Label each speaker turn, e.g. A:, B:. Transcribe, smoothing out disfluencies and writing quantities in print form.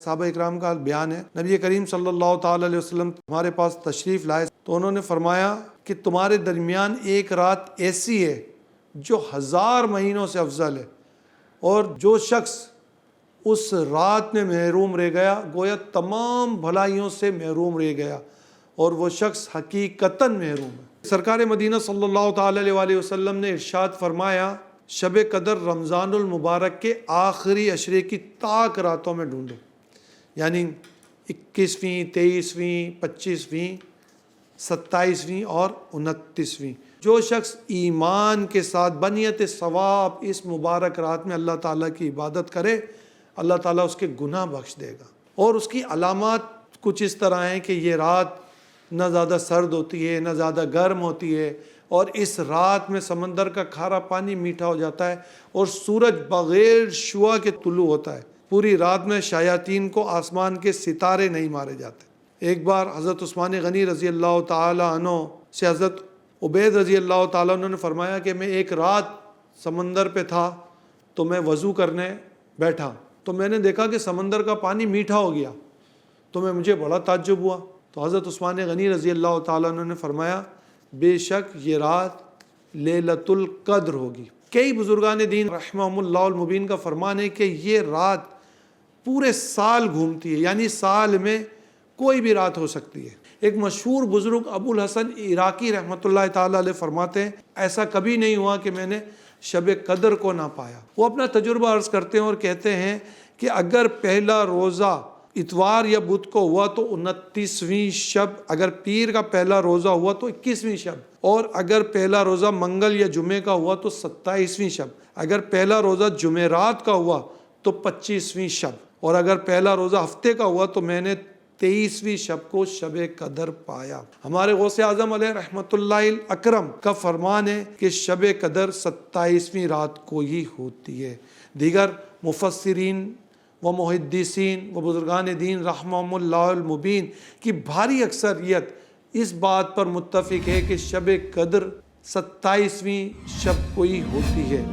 A: صحابہ اکرام کا بیان ہے، نبی کریم صلی اللہ تعالی علیہ وسلم ہمارے پاس تشریف لائے تو انہوں نے فرمایا کہ تمہارے درمیان ایک رات ایسی ہے جو 1000 مہینوں سے افضل ہے، اور جو شخص اس رات میں محروم رہ گیا گویا تمام بھلائیوں سے محروم رہ گیا، اور وہ شخص حقیقتاً محروم ہے۔ سرکار مدینہ صلی اللہ تعالی علیہ وآلہ وسلم نے ارشاد فرمایا، شب قدر رمضان المبارک کے آخری عشرے کی طاق راتوں میں ڈھونڈو، یعنی 21ویں، 23ویں، 25ویں، 27ویں اور 29ویں۔ جو شخص ایمان کے ساتھ بنیت ثواب اس مبارک رات میں اللہ تعالیٰ کی عبادت کرے، اللہ تعالیٰ اس کے گناہ بخش دے گا۔ اور اس کی علامات کچھ اس طرح ہیں کہ یہ رات نہ زیادہ سرد ہوتی ہے نہ زیادہ گرم ہوتی ہے، اور اس رات میں سمندر کا کھارا پانی میٹھا ہو جاتا ہے، اور سورج بغیر شعاع کے طلوع ہوتا ہے۔ پوری رات میں شیاطین کو آسمان کے ستارے نہیں مارے جاتے۔ ایک بار حضرت عثمان غنی رضی اللہ تعالی عنہ سے حضرت عبید رضی اللہ تعالیٰ عنہ نے فرمایا کہ میں ایک رات سمندر پہ تھا تو میں وضو کرنے بیٹھا تو میں نے دیکھا کہ سمندر کا پانی میٹھا ہو گیا، تو مجھے بڑا تعجب ہوا۔ تو حضرت عثمان غنی رضی اللہ تعالیٰ عنہ نے فرمایا، بے شک یہ رات لیلۃ القدر ہوگی۔ کئی بزرگان دین رحمہم اللہ المبین کا فرمان ہے کہ یہ رات پورے سال گھومتی ہے، یعنی سال میں کوئی بھی رات ہو سکتی ہے۔ ایک مشہور بزرگ ابو الحسن عراقی رحمۃ اللہ تعالیٰ علیہ فرماتے ہیں، ایسا کبھی نہیں ہوا کہ میں نے شب قدر کو نہ پایا۔ وہ اپنا تجربہ عرض کرتے ہیں اور کہتے ہیں کہ اگر پہلا روزہ اتوار یا بدھ کو ہوا تو 29ویں شب، اگر پیر کا پہلا روزہ ہوا تو 21ویں شب، اور اگر پہلا روزہ منگل یا جمعے کا ہوا تو 27ویں شب، اگر پہلا روزہ جمعرات کا ہوا تو 25ویں شب، اور اگر پہلا روزہ ہفتے کا ہوا تو میں نے 23ویں شب کو شب قدر پایا۔ ہمارے غوث اعظم علیہ رحمۃ اللہ اکرم کا فرمان ہے کہ شب قدر 27ویں رات کو ہی ہوتی ہے۔ دیگر مفسرین و محدثین و بزرگان دین رحمہم اللہ المبین کی بھاری اکثریت اس بات پر متفق ہے کہ شب قدر 27ویں شب کو ہی ہوتی ہے۔